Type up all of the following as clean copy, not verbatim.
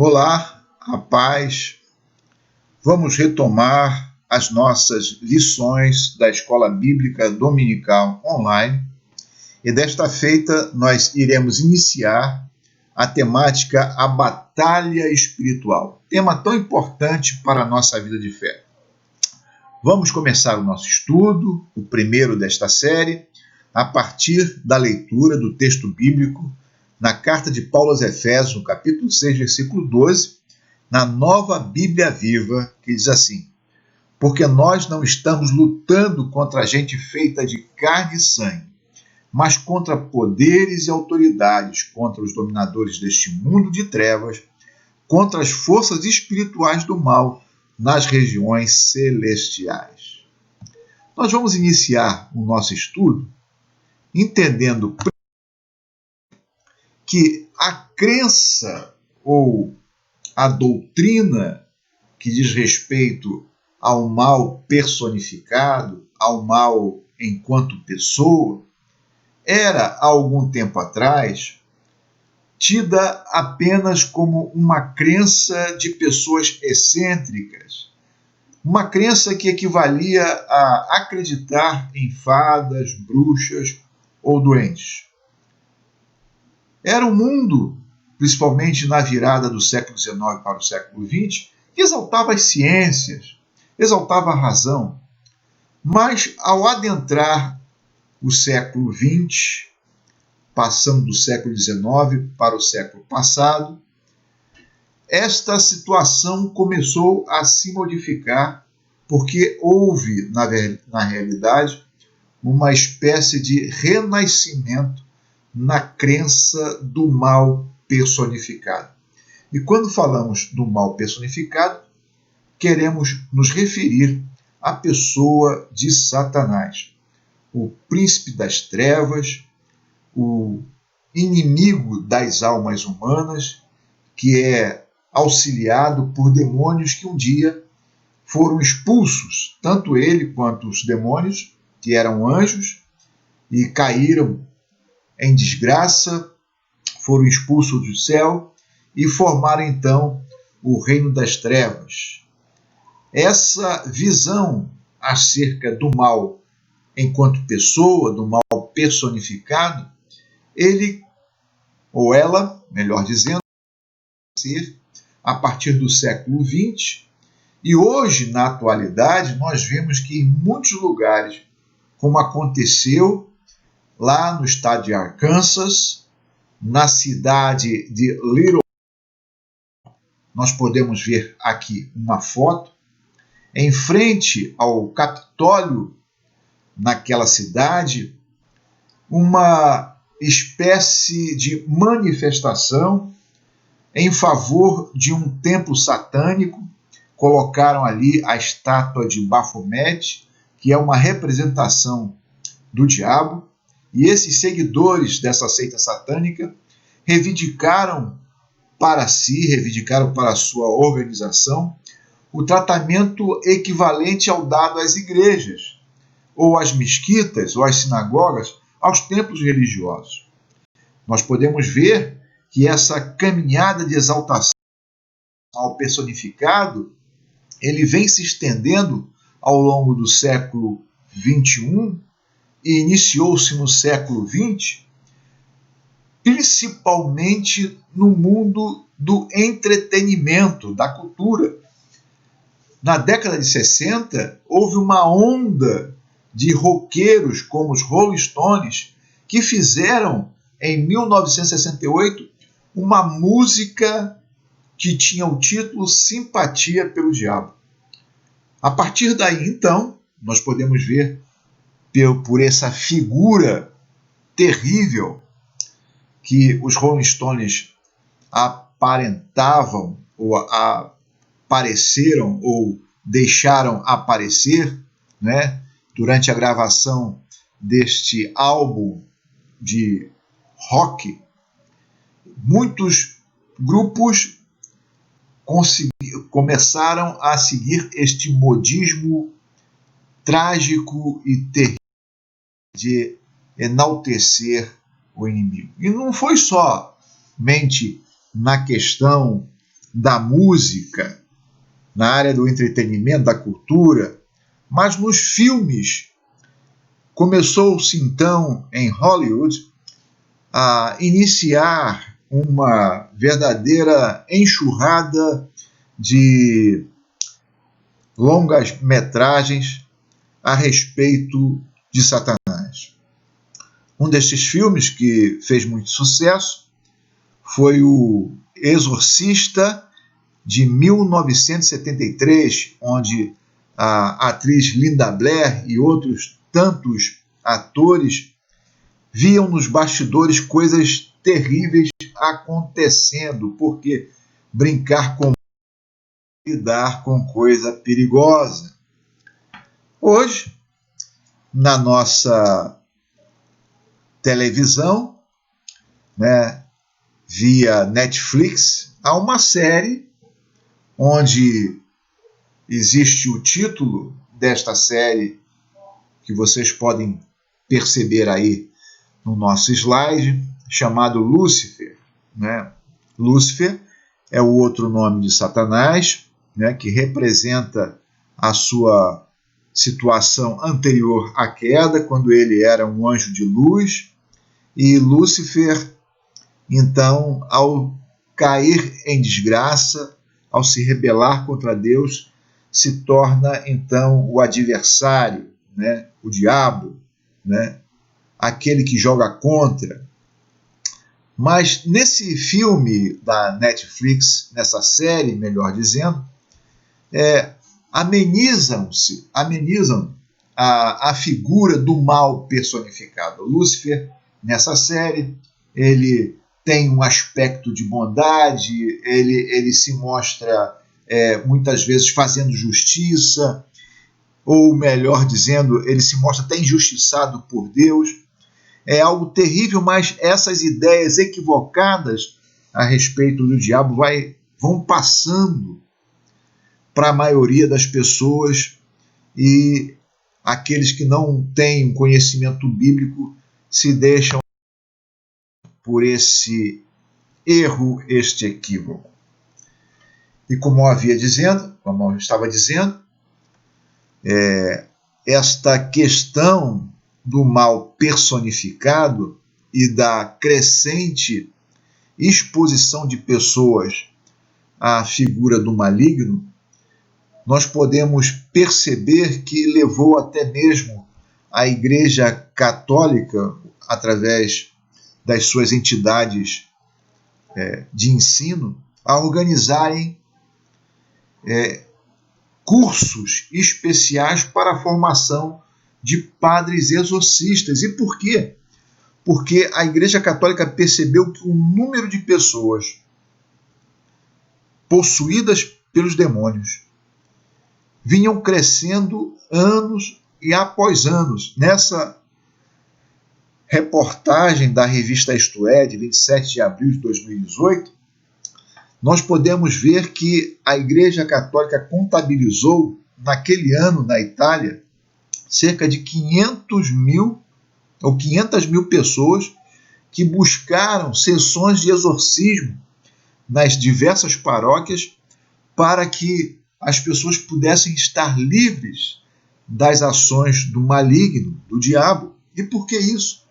Olá, a paz. Vamos retomar as nossas lições da Escola Bíblica Dominical online e desta feita nós iremos iniciar a temática A Batalha Espiritual, tema tão importante para a nossa vida de fé. Vamos começar o nosso estudo, o primeiro desta série, a partir da leitura do texto bíblico na carta de Paulo aos Efésios, no capítulo 6, versículo 12, na Nova Bíblia Viva, que diz assim: porque nós não estamos lutando contra a gente feita de carne e sangue, mas contra poderes e autoridades, contra os dominadores deste mundo de trevas, contra as forças espirituais do mal nas regiões celestiais. Nós vamos iniciar o nosso estudo entendendo que a crença ou a doutrina que diz respeito ao mal personificado, ao mal enquanto pessoa, era, há algum tempo atrás, tida apenas como uma crença de pessoas excêntricas, uma crença que equivalia a acreditar em fadas, bruxas ou doentes. Era um mundo, principalmente na virada do século XIX para o século XX, que exaltava as ciências, exaltava a razão. Mas, ao adentrar o século XX, passando do século XIX para o século passado, esta situação começou a se modificar porque houve, na realidade, uma espécie de renascimento na crença do mal personificado. E quando falamos do mal personificado, queremos nos referir à pessoa de Satanás, o príncipe das trevas, o inimigo das almas humanas, que é auxiliado por demônios que um dia foram expulsos, tanto ele quanto os demônios, que eram anjos, e caíram em desgraça, foram expulsos do céu e formaram então o reino das trevas. Essa visão acerca do mal enquanto pessoa, do mal personificado, ele, ou ela, melhor dizendo, a partir do século XX, e hoje, na atualidade, nós vemos que em muitos lugares, como aconteceu lá no estado de Arkansas, na cidade de Little, nós podemos ver aqui uma foto, em frente ao Capitólio, naquela cidade, uma espécie de manifestação em favor de um templo satânico. Colocaram ali a estátua de Baphomet, que é uma representação do diabo, e esses seguidores dessa seita satânica reivindicaram para a sua organização, o tratamento equivalente ao dado às igrejas, ou às mesquitas, ou às sinagogas, aos templos religiosos. Nós podemos ver que essa caminhada de exaltação ao personificado, ele vem se estendendo ao longo do século XXI, e iniciou-se no século XX, principalmente no mundo do entretenimento, da cultura. Na década de 60, houve uma onda de roqueiros como os Rolling Stones, que fizeram, em 1968, uma música que tinha o título Simpatia pelo Diabo. A partir daí, então, nós podemos ver por essa figura terrível que os Rolling Stones aparentavam, ou apareceram, ou deixaram aparecer, né, durante a gravação deste álbum de rock. Muitos grupos começaram a seguir este modismo trágico e terrível de enaltecer o inimigo. E não foi somente na questão da música, na área do entretenimento, da cultura, mas nos filmes. Começou-se então em Hollywood a iniciar uma verdadeira enxurrada de longas metragens a respeito de Satanás. Um destes filmes que fez muito sucesso foi o Exorcista, de 1973, onde a atriz Linda Blair e outros tantos atores viam nos bastidores coisas terríveis acontecendo, porque brincar com lidar com coisa perigosa. Hoje, na nossa televisão, né, via Netflix, há uma série onde existe o título desta série, que vocês podem perceber aí no nosso slide, chamado Lúcifer. Né? Lúcifer é o outro nome de Satanás, né, que representa a sua situação anterior à queda, quando ele era um anjo de luz, e Lúcifer, então, ao cair em desgraça, ao se rebelar contra Deus, se torna então o adversário, né, o diabo, né, aquele que joga contra. Mas nesse filme da Netflix, nessa série, melhor dizendo, amenizam a figura do mal personificado. Lúcifer, nessa série, ele tem um aspecto de bondade, ele se mostra muitas vezes fazendo justiça, ou melhor dizendo, ele se mostra até injustiçado por Deus. É algo terrível, mas essas ideias equivocadas a respeito do diabo vão passando para a maioria das pessoas, e aqueles que não têm conhecimento bíblico se deixam por esse erro, este equívoco. E como eu estava dizendo, esta questão do mal personificado e da crescente exposição de pessoas à figura do maligno, nós podemos perceber que levou até mesmo a Igreja Católica, através das suas entidades de ensino, a organizarem cursos especiais para a formação de padres exorcistas. E por quê? Porque a Igreja Católica percebeu que o número de pessoas possuídas pelos demônios vinham crescendo anos e após anos. Nessa reportagem da revista Isto É, de 27 de abril de 2018, nós podemos ver que a Igreja Católica contabilizou, naquele ano, na Itália, cerca de 500 mil pessoas que buscaram sessões de exorcismo nas diversas paróquias para que as pessoas pudessem estar livres das ações do maligno, do diabo. E por que isso?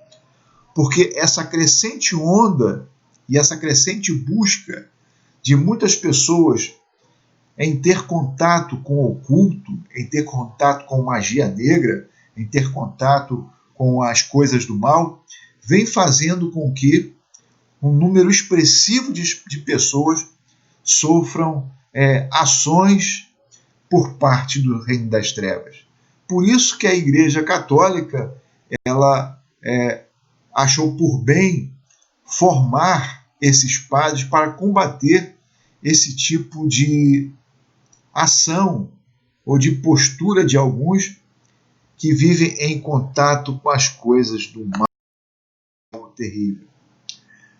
Porque essa crescente onda e essa crescente busca de muitas pessoas em ter contato com o oculto, em ter contato com magia negra, em ter contato com as coisas do mal, vem fazendo com que um número expressivo de pessoas sofram ações por parte do reino das trevas. Por isso que a Igreja Católica ela achou por bem formar esses padres para combater esse tipo de ação ou de postura de alguns que vivem em contato com as coisas do mal terrível.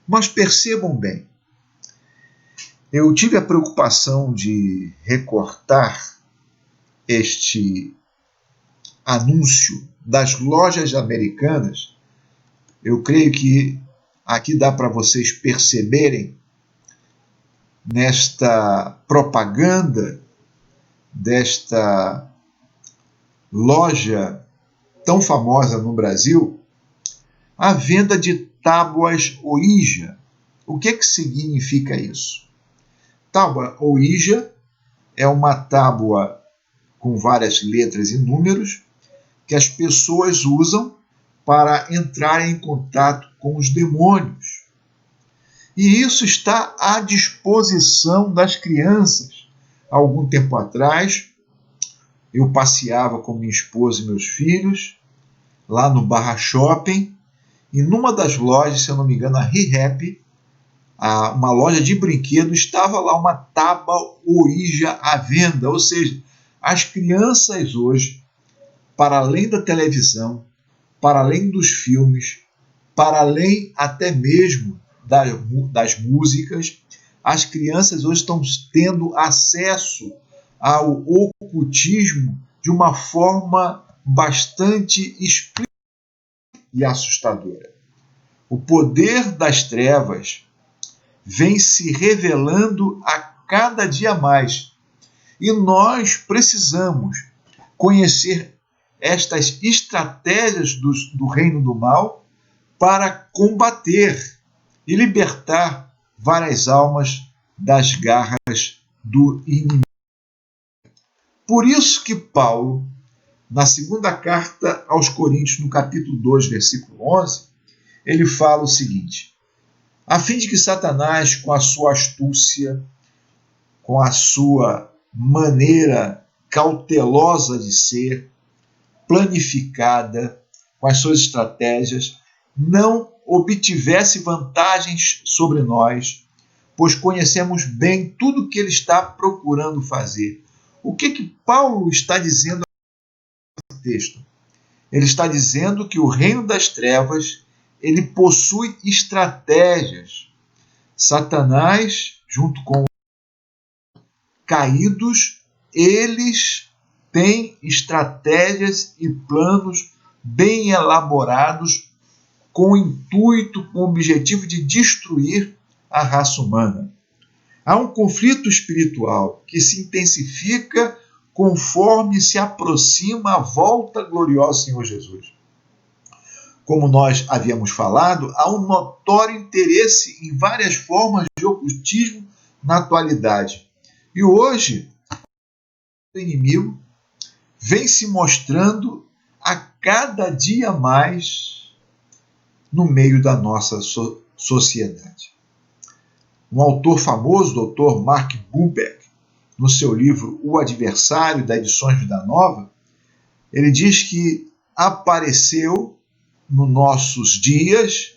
Mas percebam bem, eu tive a preocupação de recortar este anúncio das lojas americanas. Eu creio que aqui dá para vocês perceberem nesta propaganda desta loja tão famosa no Brasil, a venda de tábuas Ouija. O que significa isso? Tábua Ouija é uma tábua com várias letras e números que as pessoas usam para entrar em contato com os demônios. E isso está à disposição das crianças. Há algum tempo atrás, eu passeava com minha esposa e meus filhos lá no Barra Shopping, e numa das lojas, se eu não me engano, a ReHap, uma loja de brinquedos, estava lá uma tábua Ouija à venda. Ou seja, as crianças hoje, para além da televisão, para além dos filmes, para além até mesmo das músicas, as crianças hoje estão tendo acesso ao ocultismo de uma forma bastante explícita e assustadora. O poder das trevas vem se revelando a cada dia mais. E nós precisamos conhecer estas estratégias do reino do mal para combater e libertar várias almas das garras do inimigo. Por isso que Paulo, na segunda carta aos Coríntios, no capítulo 2, versículo 11, ele fala o seguinte: a fim de que Satanás, com a sua astúcia, com a sua maneira cautelosa de ser, planificada, com as suas estratégias, não obtivesse vantagens sobre nós, pois conhecemos bem tudo o que ele está procurando fazer. O que Paulo está dizendo no texto? Ele está dizendo que o reino das trevas, ele possui estratégias. Satanás, junto com caídos, eles têm estratégias e planos bem elaborados com o intuito, com o objetivo de destruir a raça humana. Há um conflito espiritual que se intensifica conforme se aproxima a volta gloriosa do Senhor Jesus. Como nós havíamos falado, há um notório interesse em várias formas de ocultismo na atualidade. E hoje, o inimigo vem se mostrando a cada dia mais no meio da nossa sociedade. Um autor famoso, o Dr. Mark Bubeck, no seu livro O Adversário, da Edições Vida Nova, ele diz que apareceu nos nossos dias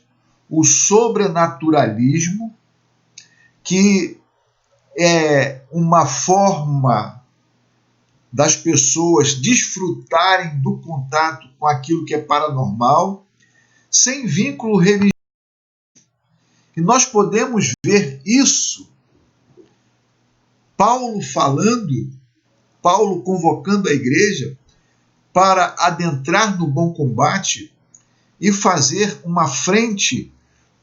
o sobrenaturalismo, que é uma forma das pessoas desfrutarem do contato com aquilo que é paranormal, sem vínculo religioso. E nós podemos ver isso, Paulo falando, Paulo convocando a igreja para adentrar no bom combate e fazer uma frente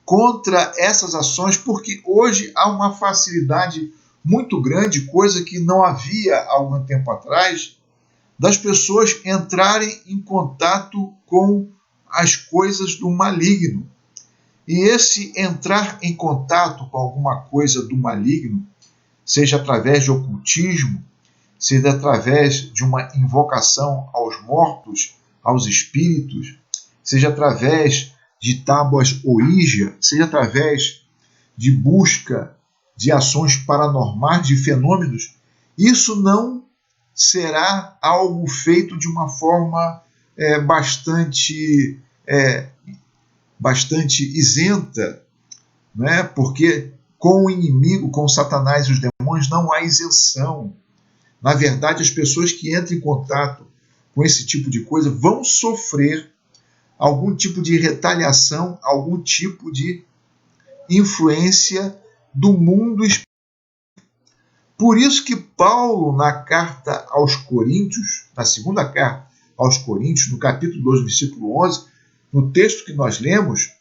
contra essas ações, porque hoje há uma facilidade muito grande, coisa que não havia há algum tempo atrás, das pessoas entrarem em contato com as coisas do maligno. E esse entrar em contato com alguma coisa do maligno, seja através de ocultismo, seja através de uma invocação aos mortos, aos espíritos, seja através de tábuas Ouija, seja através de busca de ações paranormais, de fenômenos, isso não será algo feito de uma forma bastante isenta, né? Porque com o inimigo, com Satanás e os demônios, não há isenção. Na verdade, as pessoas que entram em contato com esse tipo de coisa vão sofrer algum tipo de retaliação, algum tipo de influência do mundo espiritual. Por isso que Paulo, na carta aos Coríntios, na segunda carta aos Coríntios, no capítulo 2, versículo 11, no texto que nós lemos,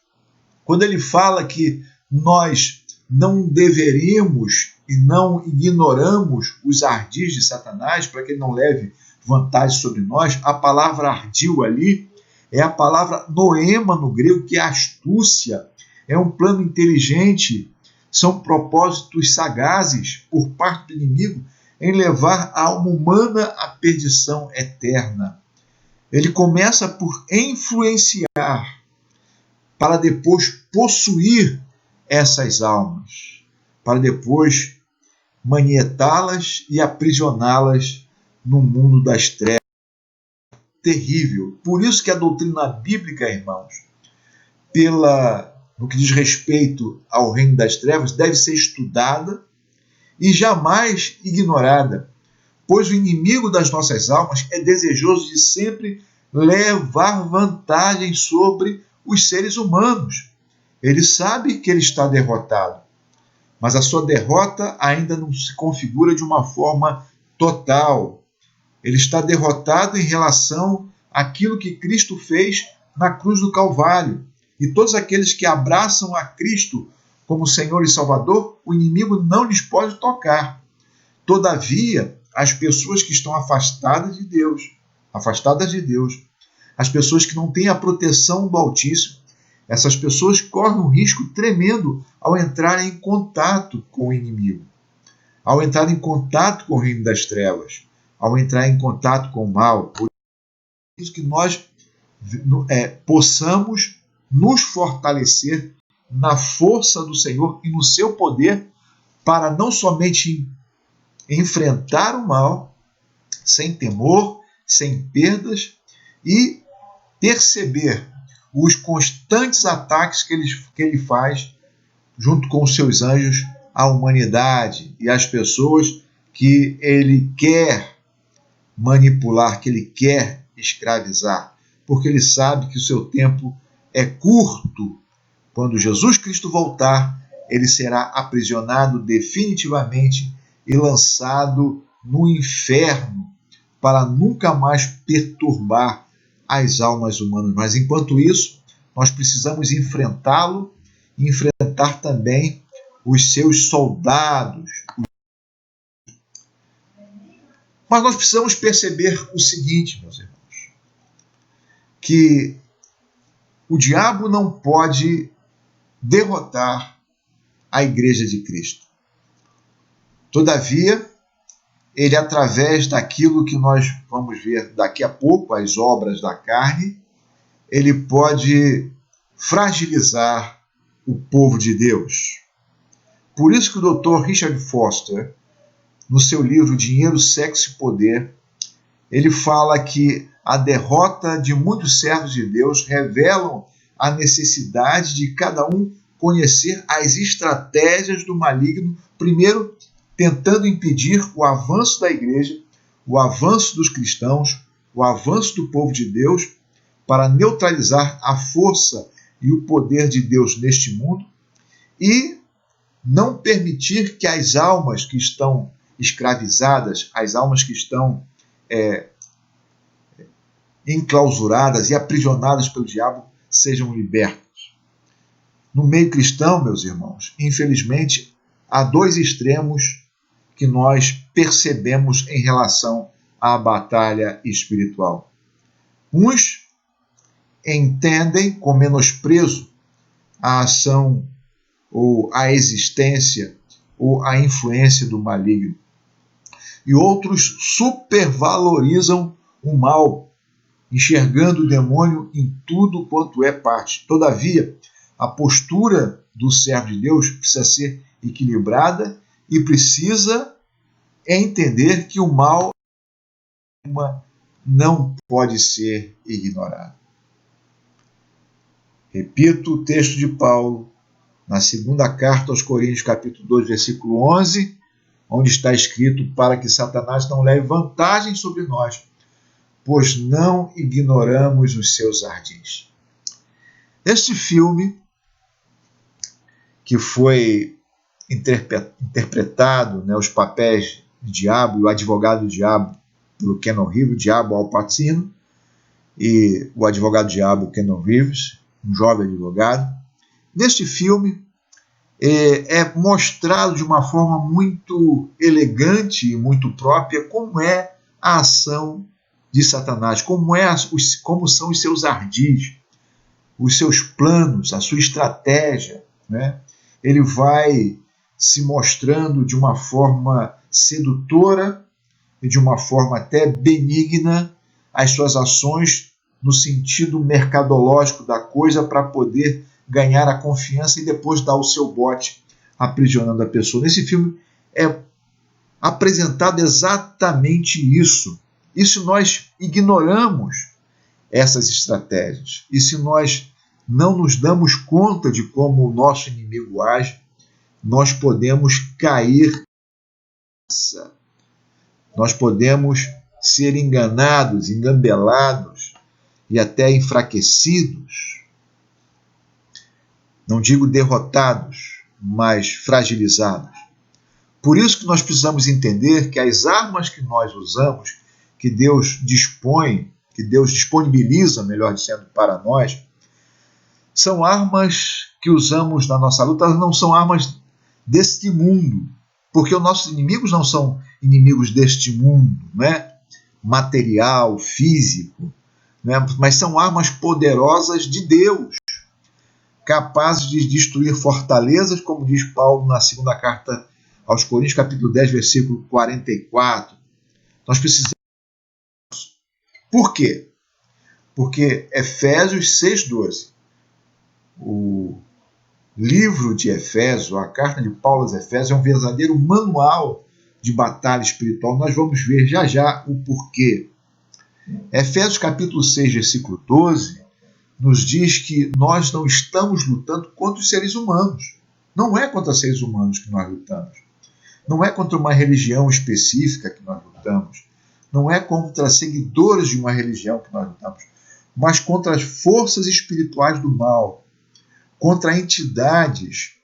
quando ele fala que nós não deveríamos e não ignoramos os ardis de Satanás para que ele não leve vantagem sobre nós, a palavra ardil ali é a palavra noema no grego, que é astúcia, é um plano inteligente, são propósitos sagazes por parte do inimigo em levar a alma humana à perdição eterna. Ele começa por influenciar para depois possuir essas almas, para depois manietá-las e aprisioná-las no mundo das trevas. Terrível. Por isso que a doutrina bíblica, irmãos, no que diz respeito ao reino das trevas, deve ser estudada e jamais ignorada, pois o inimigo das nossas almas é desejoso de sempre levar vantagem sobre os seres humanos. Ele sabe que ele está derrotado, mas a sua derrota ainda não se configura de uma forma total. Ele está derrotado em relação àquilo que Cristo fez na cruz do Calvário. E todos aqueles que abraçam a Cristo como Senhor e Salvador, o inimigo não lhes pode tocar. Todavia, as pessoas que estão afastadas de Deus, as pessoas que não têm a proteção do Altíssimo, essas pessoas correm um risco tremendo ao entrarem em contato com o inimigo, ao entrar em contato com o reino das trevas, ao entrar em contato com o mal. Por isso que nós possamos nos fortalecer na força do Senhor e no seu poder para não somente enfrentar o mal sem temor, sem perdas e perceber os constantes ataques que ele faz junto com os seus anjos à humanidade e às pessoas que ele quer manipular, que ele quer escravizar, porque ele sabe que o seu tempo é curto. Quando Jesus Cristo voltar, ele será aprisionado definitivamente e lançado no inferno para nunca mais perturbar as almas humanas. Mas enquanto isso, nós precisamos enfrentá-lo e enfrentar também os seus soldados. Mas nós precisamos perceber o seguinte, meus irmãos, que o diabo não pode derrotar a Igreja de Cristo. Todavia, ele, através daquilo que nós vamos ver daqui a pouco, as obras da carne, ele pode fragilizar o povo de Deus. Por isso que o Dr. Richard Foster, no seu livro Dinheiro, Sexo e Poder, ele fala que a derrota de muitos servos de Deus revelam a necessidade de cada um conhecer as estratégias do maligno, primeiro tentando impedir o avanço da igreja, o avanço dos cristãos, o avanço do povo de Deus, para neutralizar a força e o poder de Deus neste mundo e não permitir que as almas que estão escravizadas, as almas que estão enclausuradas e aprisionadas pelo diabo, sejam libertas. No meio cristão, meus irmãos, infelizmente, há dois extremos que nós percebemos em relação à batalha espiritual. Uns entendem com menosprezo a ação ou a existência ou a influência do maligno. E outros supervalorizam o mal, enxergando o demônio em tudo quanto é parte. Todavia, a postura do servo de Deus precisa ser equilibrada e precisa entender que o mal não pode ser ignorado. Repito o texto de Paulo, na segunda carta aos Coríntios, capítulo 2, versículo 11, onde está escrito: para que Satanás não leve vantagem sobre nós, pois não ignoramos os seus ardis. Este filme, que foi interpretado, os papéis de diabo e o advogado do diabo pelo Keanu Reeves, o diabo Al Pacino, e o advogado do diabo Keanu Reeves, um jovem advogado. Neste filme, é mostrado de uma forma muito elegante e muito própria como é a ação de Satanás, como são os seus ardis, os seus planos, a sua estratégia, né? Ele vai se mostrando de uma forma sedutora e de uma forma até benigna as suas ações no sentido mercadológico da coisa para poder ganhar a confiança e depois dar o seu bote aprisionando a pessoa. Nesse filme é apresentado exatamente isso. E se nós ignoramos essas estratégias, e se nós não nos damos conta de como o nosso inimigo age, nós podemos cair, nós podemos ser enganados, engambelados e até enfraquecidos. Não digo derrotados, mas fragilizados. Por isso que nós precisamos entender que as armas que nós usamos, que Deus dispõe, que Deus disponibiliza, melhor dizendo, para nós, são armas que usamos na nossa luta, elas não são armas deste mundo, porque os nossos inimigos não são inimigos deste mundo, né? Material, físico, né? Mas são armas poderosas de Deus, capazes de destruir fortalezas, como diz Paulo na segunda carta aos Coríntios, capítulo 10, versículo 44. Nós precisamos. Por quê? Porque Efésios 6,12, o livro de Efésios, a carta de Paulo aos Efésios, é um verdadeiro manual de batalha espiritual. Nós vamos ver já já o porquê. Efésios capítulo 6, versículo 12, nos diz que nós não estamos lutando contra os seres humanos. Não é contra seres humanos que nós lutamos. Não é contra uma religião específica que nós lutamos. Não é contra seguidores de uma religião que nós lutamos. Mas contra as forças espirituais do mal, contra entidades,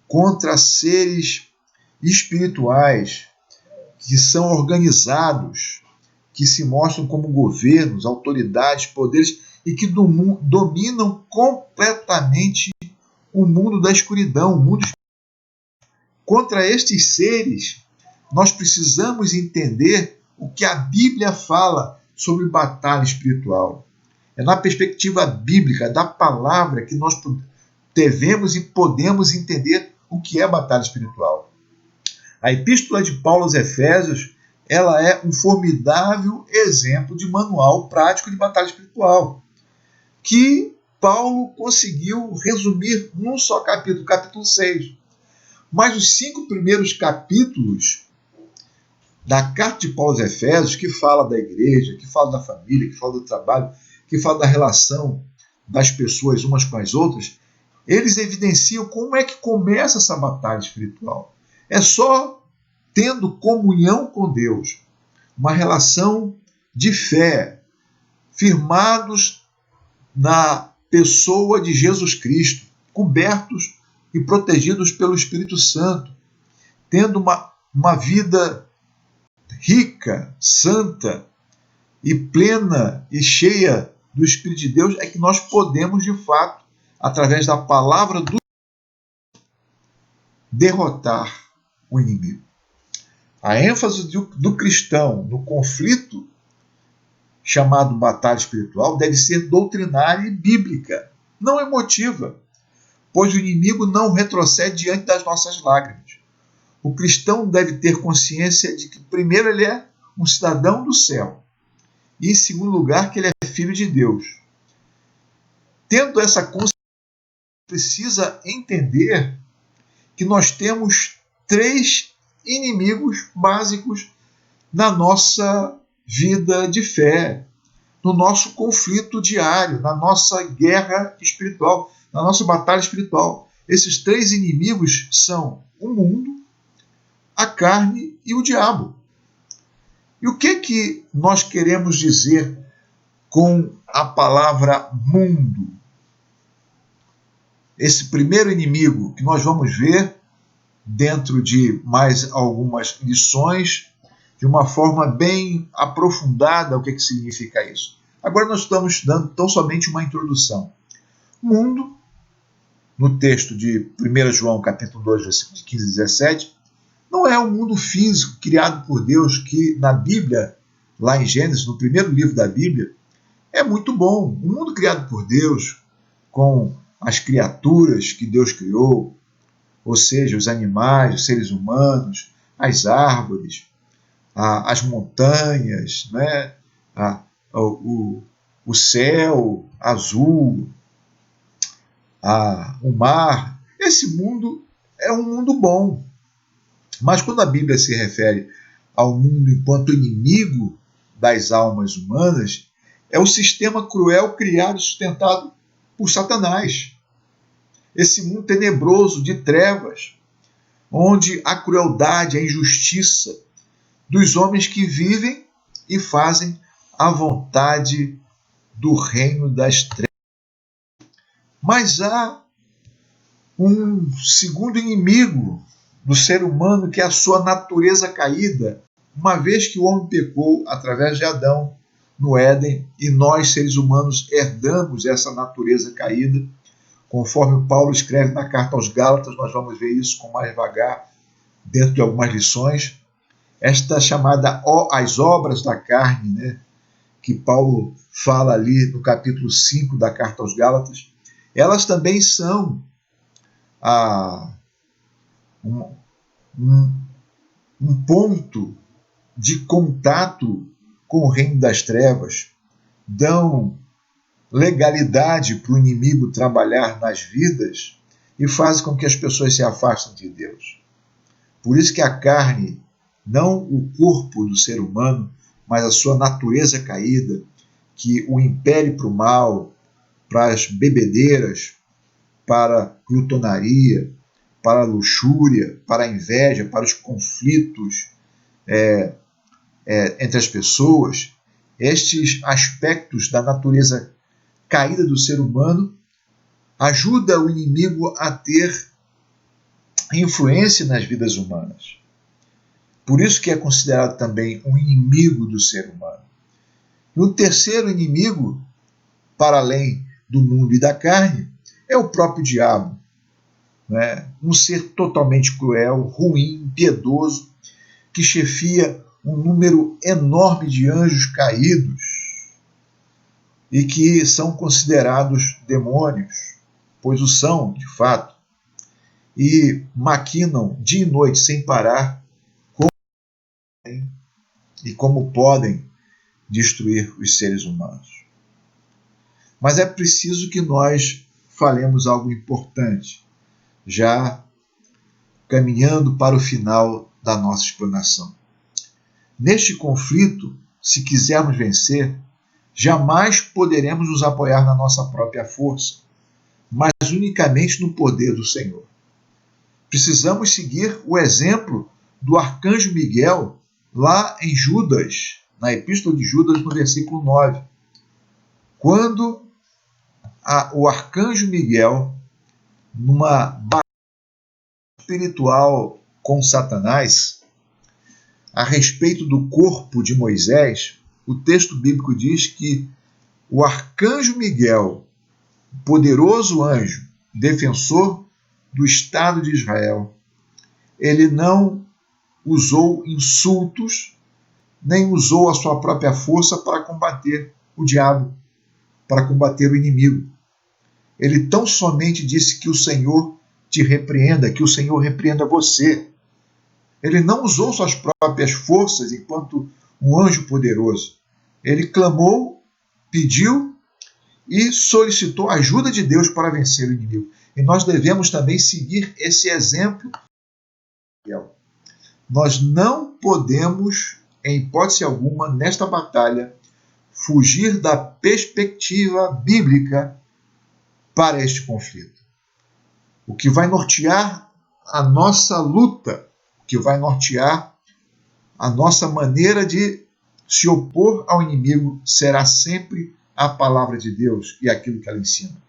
contra seres espirituais que são organizados, que se mostram como governos, autoridades, poderes e que dominam completamente o mundo da escuridão, o mundo. Contra estes seres, nós precisamos entender o que a Bíblia fala sobre batalha espiritual. É na perspectiva bíblica, da palavra, que nós devemos e podemos entender o que é batalha espiritual. A epístola de Paulo aos Efésios, ela é um formidável exemplo de manual prático de batalha espiritual, que Paulo conseguiu resumir num só capítulo, capítulo 6. Mas os 5 primeiros capítulos da carta de Paulo aos Efésios, que fala da igreja, que fala da família, que fala do trabalho, que fala da relação das pessoas umas com as outras, eles evidenciam como é que começa essa batalha espiritual. É só tendo comunhão com Deus, uma relação de fé, firmados na pessoa de Jesus Cristo, cobertos e protegidos pelo Espírito Santo, tendo uma vida rica, santa e plena e cheia do Espírito de Deus, é que nós podemos, de fato, através da palavra do derrotar o inimigo. A ênfase do cristão no conflito chamado batalha espiritual deve ser doutrinária e bíblica, não emotiva, pois o inimigo não retrocede diante das nossas lágrimas. O cristão deve ter consciência de que, primeiro, ele é um cidadão do céu e, em segundo lugar, que ele é filho de Deus. Tendo essa consciência, precisa entender que nós temos 3 inimigos básicos na nossa vida de fé, no nosso conflito diário, na nossa guerra espiritual, na nossa batalha espiritual. Esses 3 inimigos são o mundo, a carne e o diabo. E o que nós queremos dizer com a palavra mundo? Esse primeiro inimigo que nós vamos ver dentro de mais algumas lições, de uma forma bem aprofundada, o que significa isso. Agora nós estamos dando tão somente uma introdução. Mundo no texto de 1 João, capítulo 2, versículos 15 e 17, não é um mundo físico criado por Deus que na Bíblia, lá em Gênesis, no primeiro livro da Bíblia, é muito bom. Um mundo criado por Deus, com as criaturas que Deus criou, ou seja, os animais, os seres humanos, as árvores, as montanhas, né? O céu azul, o mar. Esse mundo é um mundo bom. Mas quando a Bíblia se refere ao mundo enquanto inimigo das almas humanas, é o sistema cruel criado e sustentado por Satanás. Esse mundo tenebroso de trevas, onde a crueldade, a injustiça dos homens que vivem e fazem a vontade do reino das trevas. Mas há um segundo inimigo do ser humano, que é a sua natureza caída, uma vez que o homem pecou através de Adão no Éden, e nós, seres humanos, herdamos essa natureza caída. Conforme Paulo escreve na carta aos Gálatas, nós vamos ver isso com mais vagar dentro de algumas lições. Esta chamada as obras da carne, né, que Paulo fala ali no capítulo 5 da carta aos Gálatas, elas também são um ponto de contato com o reino das trevas, dão legalidade para o inimigo trabalhar nas vidas e fazem com que as pessoas se afastem de Deus. Por isso que a carne, não o corpo do ser humano, mas a sua natureza caída, que o impele para o mal, para as bebedeiras, para a glutonaria, para a luxúria, para a inveja, para os conflitos entre as pessoas, estes aspectos da natureza caída do ser humano ajuda o inimigo a ter influência nas vidas humanas. Por isso que é considerado também um inimigo do ser humano. E o terceiro inimigo, para além do mundo e da carne, é o próprio diabo, né? Um ser totalmente cruel, ruim, impiedoso, que chefia um número enorme de anjos caídos e que são considerados demônios, pois o são, de fato, e maquinam dia e noite sem parar como podem destruir os seres humanos. Mas é preciso que nós falemos algo importante, já caminhando para o final da nossa explanação. Neste conflito, se quisermos vencer, jamais poderemos nos apoiar na nossa própria força, mas unicamente no poder do Senhor. Precisamos seguir o exemplo do arcanjo Miguel lá em Judas, na Epístola de Judas, no versículo 9. Quando o arcanjo Miguel, numa batalha espiritual com Satanás, a respeito do corpo de Moisés, o texto bíblico diz que o arcanjo Miguel, poderoso anjo, defensor do Estado de Israel, ele não usou insultos, nem usou a sua própria força para combater o diabo, para combater o inimigo. Ele tão somente disse que o Senhor te repreenda, que o Senhor repreenda você. Ele não usou suas próprias forças enquanto um anjo poderoso. Ele clamou, pediu e solicitou a ajuda de Deus para vencer o inimigo. E nós devemos também seguir esse exemplo. Nós não podemos, em hipótese alguma, nesta batalha, fugir da perspectiva bíblica para este conflito. O que vai nortear a nossa luta, o que vai nortear a nossa maneira de se opor ao inimigo será sempre a palavra de Deus e aquilo que ela ensina.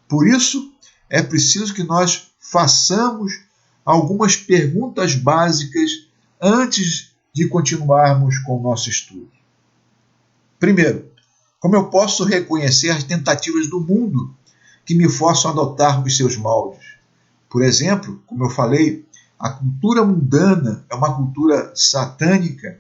Por isso, é preciso que nós façamos algumas perguntas básicas antes de continuarmos com o nosso estudo. Primeiro, como eu posso reconhecer as tentativas do mundo que me forçam a adotar os seus moldes. Por exemplo, como eu falei, a cultura mundana é uma cultura satânica,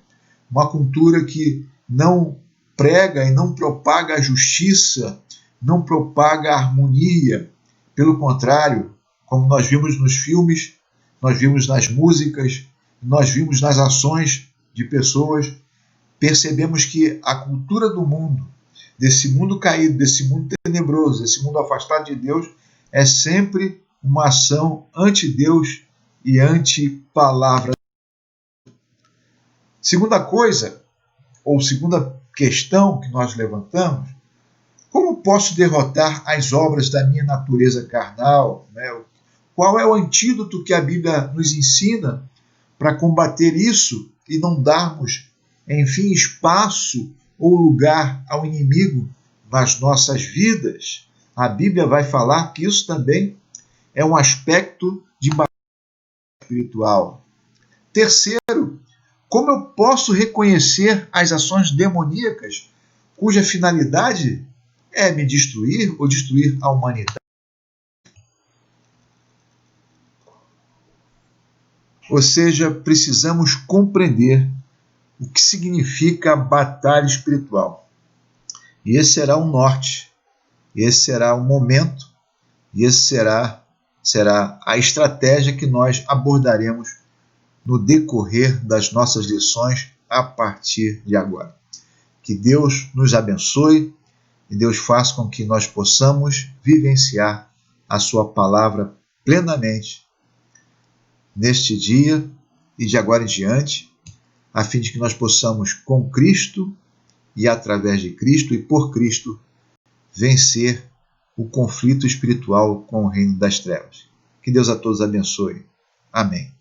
uma cultura que não prega e não propaga a justiça, não propaga a harmonia. Pelo contrário, como nós vimos nos filmes, nós vimos nas músicas, nós vimos nas ações de pessoas, percebemos que a cultura do mundo, desse mundo caído, desse mundo tenebroso, desse mundo afastado de Deus, é sempre uma ação anti-Deus e anti-palavra. Segunda coisa, ou segunda questão que nós levantamos, como posso derrotar as obras da minha natureza carnal? Qual é o antídoto que a Bíblia nos ensina para combater isso e não darmos, enfim, espaço ou lugar ao inimigo nas nossas vidas? A Bíblia vai falar que isso também é um aspecto de batalha espiritual. Terceiro, como eu posso reconhecer as ações demoníacas cuja finalidade é me destruir ou destruir a humanidade? Ou seja, precisamos compreender o que significa batalha espiritual. E esse será o norte, esse será o momento, e esse será a estratégia que nós abordaremos no decorrer das nossas lições a partir de agora. Que Deus nos abençoe e Deus faça com que nós possamos vivenciar a sua palavra plenamente neste dia e de agora em diante, a fim de que nós possamos, com Cristo e através de Cristo e por Cristo, vencer o conflito espiritual com o reino das trevas. Que Deus a todos abençoe. Amém.